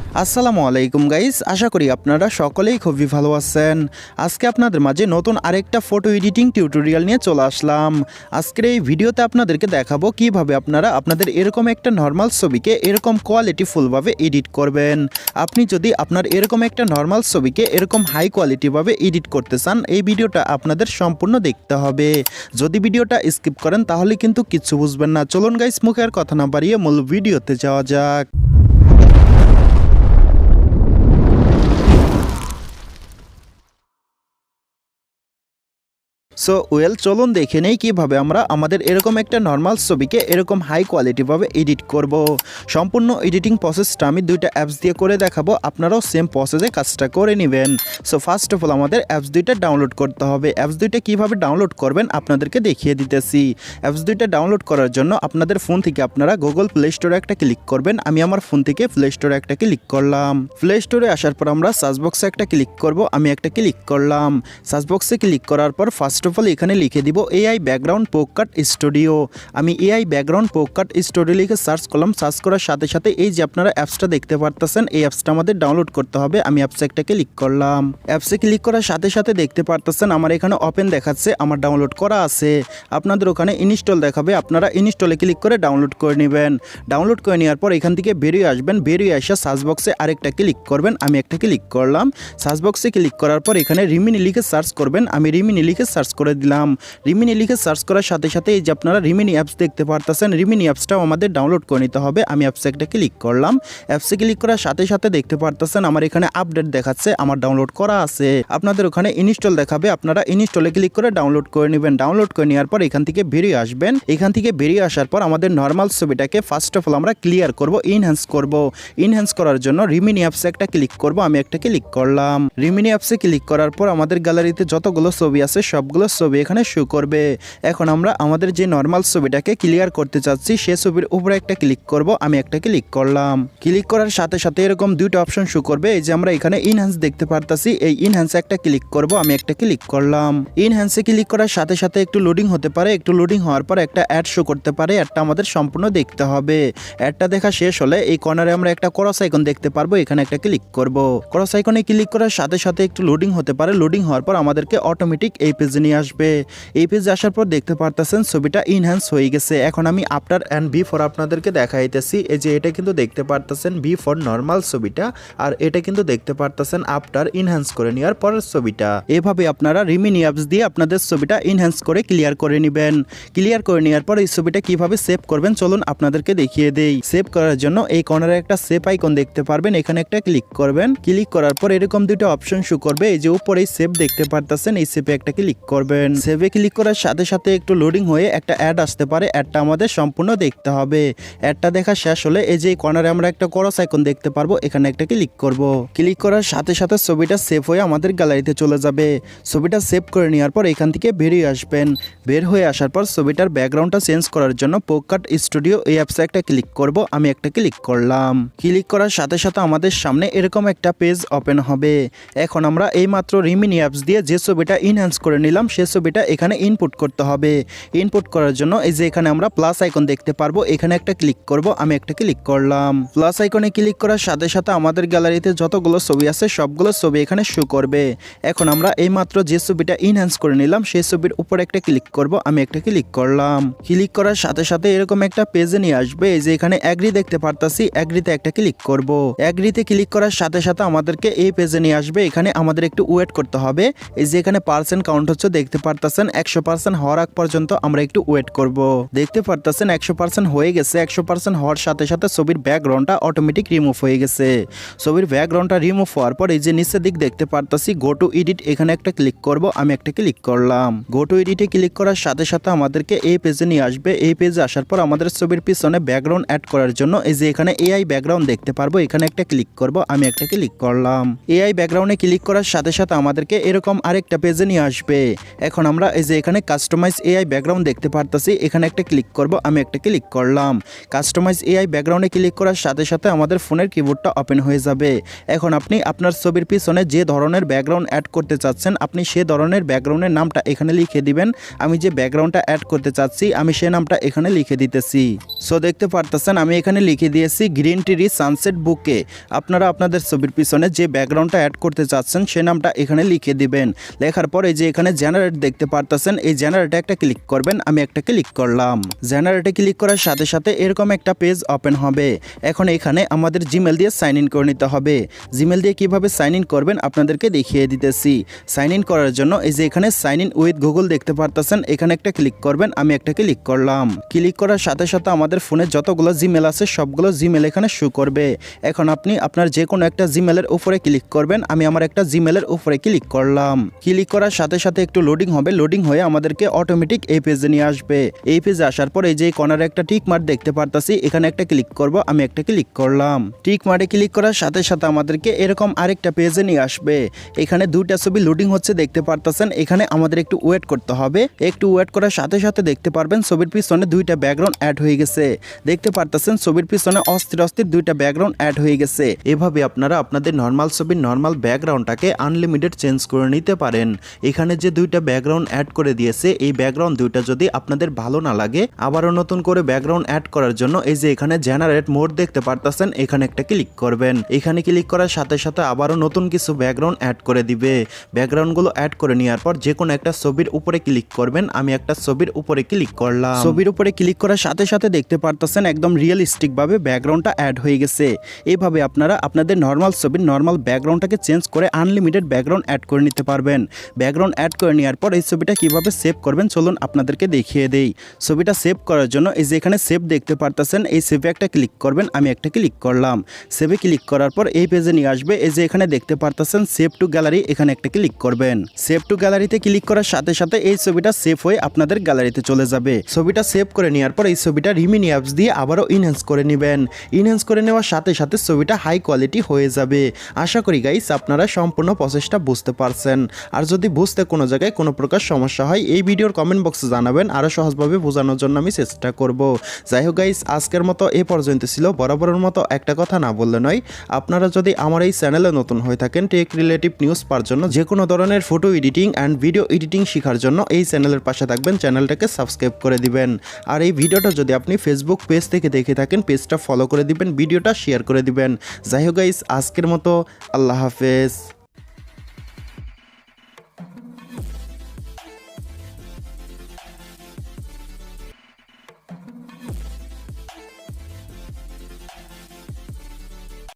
আসসালামু আলাইকুম গাইস, আশা করি আপনারা সকলেই খুবই ভালো আছেন। আজকে আপনাদের মাঝে নতুন আরেকটা ফটো এডিটিং টিউটোরিয়াল নিয়ে চলে আসলাম। আজকের এই ভিডিওতে আপনাদেরকে দেখাবো কিভাবে আপনারা আপনাদের এরকম একটা নর্মাল ছবিকে এরকম কোয়ালিটিফুলভাবে এডিট করবেন। আপনি যদি আপনার এরকম একটা নর্মাল ছবিকে এরকম হাই কোয়ালিটিভাবে এডিট করতে চান, এই ভিডিওটা আপনাদের সম্পূর্ণ দেখতে হবে। যদি ভিডিওটা স্কিপ করেন তাহলে কিন্তু কিচ্ছু বুঝবেন না। চলুন গাইস, মুখের কথা না বাড়িয়ে মূল ভিডিওতে যাওয়া যাক। চলুন দেখে নেই কীভাবে আমরা আমাদের এরকম একটা নর্মাল ছবিকে এরকম হাই কোয়ালিটিভাবে এডিট করব। সম্পূর্ণ এডিটিং প্রসেসটা আমি দুইটা অ্যাপস দিয়ে করে দেখাবো, আপনারাও সেম প্রসেসে কাজটা করে নেবেন। ফার্স্ট অফ অল আমাদের অ্যাপস দুইটা ডাউনলোড করতে হবে। অ্যাপস দুইটা কীভাবে ডাউনলোড করবেন আপনাদেরকে দেখিয়ে দিতেছি। অ্যাপস দুইটা ডাউনলোড করার জন্য আপনাদের ফোন থেকে আপনারা গুগল প্লে স্টোরে একটা ক্লিক করবেন। আমি আমার ফোন থেকে প্লে স্টোরে একটা ক্লিক করলাম। প্লে স্টোরে আসার পর আমরা সার্চ বক্সে একটা ক্লিক করব। আমি একটা ক্লিক করলাম। সার্চ বক্সে ক্লিক করার পর ফার্স্ট অফ অল এখানে লিখে দিব এআই ব্যাকগ্রাউন্ড পোকাট স্টুডিও। আমি এআই ব্যাকগ্রাউন্ড পোকাট স্টুডিও লিখে সার্চ করলাম। সার্চ করার সাথে সাথে এই যে আপনারা অ্যাপসটা দেখতে পারতেছেন, এই অ্যাপসটা আমাদের ডাউনলোড করতে হবে। আমি অ্যাপসে একটা ক্লিক করলাম। অ্যাপসে ক্লিক করার সাথে সাথে দেখতে পারতেছেন আমার এখানে ওপেন দেখাচ্ছে, আমার ডাউনলোড করা আছে। আপনাদের ওখানে ইনস্টল দেখাবে, আপনারা ইনস্টলে ক্লিক করে ডাউনলোড করে নেবেন। ডাউনলোড করে নেওয়ার পর এখান থেকে বেরিয়ে আসবেন। বেরিয়ে আসা সার্চ বক্সে আরেকটা ক্লিক করবেন। আমি একটা ক্লিক করলাম। সার্চ বক্সে ক্লিক করার পর এখানে রিমিনি লিখে সার্চ করবেন। আমি রিমিনি লিখে সার্চ করে দিলাম। রিমিনি লিখে সার্চ করার সাথে সাথে এই যে আপনারা রিমিনি অ্যাপস দেখতে পারতেছেন, রিমিনি অ্যাপসটাও আমাদের ডাউনলোড করে নিতে হবে। আমি অ্যাপসে একটা ক্লিক করলাম। অ্যাপসে ক্লিক করার সাথে সাথে দেখতে পারতেছেন আমার এখানে আপডেট দেখাচ্ছে, আমার ডাউনলোড করা আছে। আপনাদের ওখানে ইনস্টল দেখাবে, আপনারা ইনস্টলে ক্লিক করে ডাউনলোড করে নেবেন। ডাউনলোড করে নেওয়ার পর এখান থেকে বেরিয়ে আসবেন। এখান থেকে বেরিয়ে আসার পর আমাদের নর্মাল ছবিটাকে ফার্স্ট অফ অল আমরা ক্লিয়ার করব, ইনহ্যান্স করব। ইনহ্যান্স করার জন্য রিমিনি অ্যাপসে একটা ক্লিক করব। আমি একটা ক্লিক করলাম। রিমিনি অ্যাপসে ক্লিক করার পর আমাদের গ্যালারিতে যতগুলো ছবি আছে সবগুলো ছবি এখানে শো করবে। এখন আমরা আমাদের যে নর্মাল ছবিটাকে ক্লিয়ার করতে চাচ্ছি সে ছবির উপরে একটা ক্লিক করব। আমি একটা ক্লিক করলাম। ক্লিক করার সাথে সাথে এরকম দুইটা অপশন শো করবে। এই যে আমরা এখানে ইনহ্যান্স দেখতে পারতাছি, এই ইনহ্যান্সে একটা ক্লিক করব। আমি একটা ক্লিক করলাম। ইনহ্যান্সে ক্লিক করার সাথে সাথে একটু লোডিং হতে পারে। একটু লোডিং হওয়ার পর একটা অ্যাড শো করতে পারে। অ্যাডটা আমাদের সম্পূর্ণ দেখতে হবে। অ্যাডটা দেখা শেষ হলে এই কর্নারে আমরা একটা ক্রস আইকন দেখতে পারবো, এখানে একটা ক্লিক করব। ক্রস আইকনে ক্লিক করার সাথে সাথে একটু লোডিং হতে পারে। লোডিং হওয়ার পর আমাদেরকে অটোমেটিক এই পেজে নিয়ে আসবে। এই পেজে আসার পর দেখতে পারতেছেন ছবিটা ইনহ্যান্স হয়ে গেছে। এখন আমি আফটার অ্যান্ড বিফোর আপনাদেরকে দেখাইতেছি। এই যে এটা কিন্তু দেখতে পারতেছেন বিফোর নর্মাল ছবিটা, আর এটা কিন্তু দেখতে পারতেছেন আফটার ইনহ্যান্স করে নেওয়ার পরের ছবিটা। এভাবে আপনারা রিমিনি অ্যাপস দিয়ে আপনাদের ছবিটা ইনহ্যান্স করে ক্লিয়ার করে নেবেন। ক্লিয়ার করে নেওয়ার পর এই ছবিটা কিভাবে সেভ করবেন চলুন আপনাদেরকে দেখিয়ে দেই। সেভ করার জন্য এই কর্নারে একটা সেভ আইকন দেখতে পারবেন, এখানে একটা ক্লিক করবেন। ক্লিক করার পর এরকম দুটো অপশন শো করবে। এই যে উপরে সেভ দেখতে পারতেছেন, এই সেভে একটা ক্লিক করবেন। সেভে ক্লিক করার সাথে সাথে একটু লোডিং হয়ে একটা অ্যাড আসতে পারে। অ্যাডটা আমাদের সম্পূর্ণ দেখতে হবে। অ্যাডটা দেখা শেষ হলে এই যে কর্নারে আমরা একটা ক্রস আইকন দেখতে পারবো, এখানে একটা ক্লিক করব। ক্লিক করার সাথে সাথে ছবিটা সেভ হয়ে আমাদের গ্যালারিতে চলে যাবে। ছবিটা সেভ করে নেওয়ার পর এখান থেকে বেরিয়ে আসবেন। বের হয়ে আসার পর ছবিটার ব্যাকগ্রাউন্ডটা চেঞ্জ করার জন্য পোকাট স্টুডিও এই অ্যাপসে একটা ক্লিক করব। আমি একটা ক্লিক করলাম। ক্লিক করার সাথে সাথে আমাদের সামনে এরকম একটা পেজ ওপেন হবে। এখন আমরা এইমাত্র রিমিনি অ্যাপস দিয়ে যে ছবিটা ইনহ্যান্স করে নিলাম সে ছবিটা এখানে ইনপুট করতে হবে। ইনপুট করার জন্য এই যে এখানে আমরা প্লাস আইকন দেখতে পারবো, এখানে একটা ক্লিক করব। আমি একটা ক্লিক করলাম। প্লাস আইকনে ক্লিক করার সাথে সাথে আমাদের গ্যালারিতে যতগুলো ছবি আছে সবগুলো ছবি এখানে শো করবে। এখন আমরা এইমাত্র যে ছবিটা ইনহ্যান্স করে নিলাম সেই ছবির উপরে একটা ক্লিক করব। আমি একটা ক্লিক করলাম। ক্লিক করার সাথে সাথে এরকম একটা পেজে নিয়ে আসবে। এই যে এখানে অ্যাগ্রি দেখতে পারতাছি, অ্যাগ্রিতে একটা ক্লিক করব। অ্যাগ্রিতে ক্লিক করার সাথে সাথে আমাদেরকে এই পেজে নিয়ে আসবে। এখানে আমাদের একটু ওয়েট করতে হবে। এই যে এখানে পার্সেন্ট কাউন্ট হচ্ছে দেখতে পারতাছেন, 100% হওয়ার আগ পর্যন্ত আমরা একটু ওয়েট করব। দেখতে পারতেছেন 100% হয়ে গেছে। 100% হওয়ার সাথে সাথে ছবির ব্যাকগ্রাউন্ডটা অটোমেটিক রিমুভ হয়ে গেছে। ছবির ব্যাকগ্রাউন্ডটা রিমুভ হওয়ার পর এই যে নিচের দিক দেখতে পারতেছি গো টু এডিট, এখানে একটা ক্লিক করব। আমি একটা ক্লিক করলাম। গো টু এডিটে ক্লিক করার সাথে সাথে আমাদেরকে এই পেজে নিয়ে আসবে। এই পেজে আসার পর আমাদের ছবির পিছনে ব্যাকগ্রাউন্ড অ্যাড করার জন্য এই যে এখানে এআই ব্যাকগ্রাউন্ড দেখতে পারবো, এখানে একটা ক্লিক করব। আমি একটা ক্লিক করলাম। এআই ব্যাকগ্রাউন্ডে ক্লিক করার সাথে সাথে আমাদেরকে এরকম আরেকটা পেজে নিয়ে আসবে। এখন আমরা এই যে এখানে কাস্টমাইজ এআই ব্যাকগ্রাউন্ড দেখতে পারতাছি, এখানে একটা ক্লিক করব, আমি একটা ক্লিক করলাম। কাস্টমাইজ এআই ব্যাকগ্রাউন্ডে ক্লিক করার সাথে সাথে আমাদের ফোনের কিবোর্ডটা ওপেন হয়ে যাবে। এখন আপনি আপনার ছবির পিছনে যে ধরনের ব্যাকগ্রাউন্ড অ্যাড করতে চাচ্ছেন আপনি সে ধরনের ব্যাকগ্রাউন্ডের নামটা এখানে লিখে দিবেন। আমি যে ব্যাকগ্রাউন্ডটা অ্যাড করতে চাচ্ছি আমি সে নামটা এখানে লিখে দিতেছি। সো দেখতে পারতেছেন আমি এখানে লিখে দিয়েছি গ্রিন ট্রি সানসেট বুকে। আপনারা আপনাদের ছবির পিছনে যে ব্যাকগ্রাউন্ডটা অ্যাড করতে চাচ্ছেন সে নামটা এখানে লিখে দিবেন। লেখার পর এই যে এখানে জেনারেট দেখতে পারতেছেন, এই জেনারেটে একটা ক্লিক করবেন, আমি একটা ক্লিক করলাম। জেনারেটে ক্লিক করার সাথে সাথে এরকম একটা পেজ ওপেন হবে। এখন এখানে আমাদের জিমেল দিয়ে সাইন ইন করে নিতে হবে। জিমেল দিয়ে কিভাবে সাইন ইন করবেন আপনাদেরকে দেখিয়ে দিতেছি। সাইন ইন করার জন্য এই যে এখানে সাইন ইন উইথ গুগল দেখতে পারতেছেন, এখানে একটা ক্লিক করবেন, আমি একটা ক্লিক করলাম। ক্লিক করার সাথে সাথে আমাদের ফোনে যতগুলো জিমেল আছে সবগুলো জিমেল এখানে শো করবে। এখন আপনি আপনার যে কোনো একটা জিমেলের উপরে ক্লিক করবেন, আমি আমার একটা জিমেলের উপরে ক্লিক করলাম। ক্লিক করার সাথে সাথে একটু লোডিং হবে, লোডিং হয়ে আমাদেরকে অটোমেটিক এই পেজে নিয়ে আসবে। এই পেজে আসার পর এই যে কর্নারে একটা টিক মার্ক দেখতে পারতাছি, এখানে একটা ক্লিক করব, আমি একটা ক্লিক করলাম। টিক মার্কে ক্লিক করার সাথে সাথে আমাদেরকে এরকম আরেকটা পেজে নিয়ে আসবে। এখানে দুইটা ছবি লোডিং হচ্ছে দেখতে পারতেছেন, এখানে আমাদের একটু ওয়েট করতে হবে। একটু ওয়েট করার সাথে সাথে দেখতে পারবেন ছবির পিছনে দুইটা ব্যাকগ্রাউন্ড অ্যাড হয়ে গেছে। দেখতে পারতেছেন ছবির পিছনে অস্থির অস্থির দুইটা ব্যাকগ্রাউন্ড অ্যাড হয়ে গেছে। এভাবে আপনারা আপনাদের নর্মাল ছবির নর্মাল ব্যাকগ্রাউন্ডটাকে আনলিমিটেড চেঞ্জ করে নিতে পারেন। এখানে যে দুইটা ব্যাকগ্রাউন্ড অ্যাড করে দিয়েছে এই ব্যাকগ্রাউন্ড দুইটা যদি আপনাদের ভালো না লাগে আবারও নতুন করে ব্যাকগ্রাউন্ড অ্যাড করার জন্য এই যে এখানে জেনারেট মোড দেখতে পারতেছেন, এখানে একটা ক্লিক করবেন। এখানে ক্লিক করার সাথে সাথে আবারও নতুন কিছু ব্যাকগ্রাউন্ড অ্যাড করে দিবে। ব্যাকগ্রাউন্ডগুলো অ্যাড করে নেওয়ার পর যে কোনো একটা ছবির উপরে ক্লিক করবেন, আমি একটা ছবির উপরে ক্লিক করলাম। ছবির উপরে ক্লিক করার সাথে সাথে দেখতে পারতেছেন একদম রিয়েলিস্টিক ভাবে ব্যাকগ্রাউন্ডটা অ্যাড হয়ে গেছে। এইভাবে আপনারা আপনাদের নর্মাল ছবির নর্মাল ব্যাকগ্রাউন্ডটাকে চেঞ্জ করে আনলিমিটেড ব্যাকগ্রাউন্ড অ্যাড করে নিতে পারবেন। ব্যাকগ্রাউন্ড অ্যাড করে নেওয়ার পর এই ছবিটা কিভাবে সেভ করবেন চলুন আপনাদেরকে দেখিয়ে দেই। ছবিটা সেভ করার জন্য এই যে এখানে সেভ দেখতে পারতেছেন, এই সেভে একটা ক্লিক করবেন, আমি একটা ক্লিক করলাম। সেভে ক্লিক করার পর এই পেজে নিয়ে আসবে। এই যে এখানে দেখতে পারতেছেন সেভ টু গ্যালারি, এখানে একটা ক্লিক করবেন। সেভ টু গ্যালারিতে ক্লিক করার সাথে সাথে এই ছবিটা সেভ হয়ে আপনাদের গ্যালারিতে চলে যাবে। ছবিটা সেভ করে নেওয়ার পর এই ছবিটা রিমিনি অ্যাপস দিয়ে আবারও ইনহ্যান্স করে নেবেন। ইনহ্যান্স করে নেওয়ার সাথে সাথে ছবিটা হাই কোয়ালিটি হয়ে যাবে। আশা করি গাইস আপনারা সম্পূর্ণ প্রসেসটা বুঝতে পারছেন। আর যদি বুঝতে কোনো জায়গায় কোনো প্রকার সমস্যা হয় এই ভিডিওর কমেন্ট বক্সে জানাবেন, আরও সহজভাবে বোঝানোর জন্য আমি চেষ্টা করব। যাই হোক গাইস আজকের মতো এ পর্যন্ত ছিল। বরাবরের মতো একটা কথা না বললে নয়, আপনারা যদি আমার এই চ্যানেলে নতুন হয়ে থাকেন টেক রিলেটিভ নিউজ পাওয়ার জন্য যে কোনো ধরনের photo editing and video editing শেখার জন্য এই চ্যানেলের পাশে থাকবেন, চ্যানেলটাকে সাবস্ক্রাইব করে দিবেন। আর এই ভিডিওটা যদি আপনি ফেসবুক পেজ থেকে দেখে থাকেন পেজটা ফলো করে দিবেন, ভিডিওটা শেয়ার করে দিবেন। যাই হোক গাইস আজকের মতো আল্লাহ হাফেজ।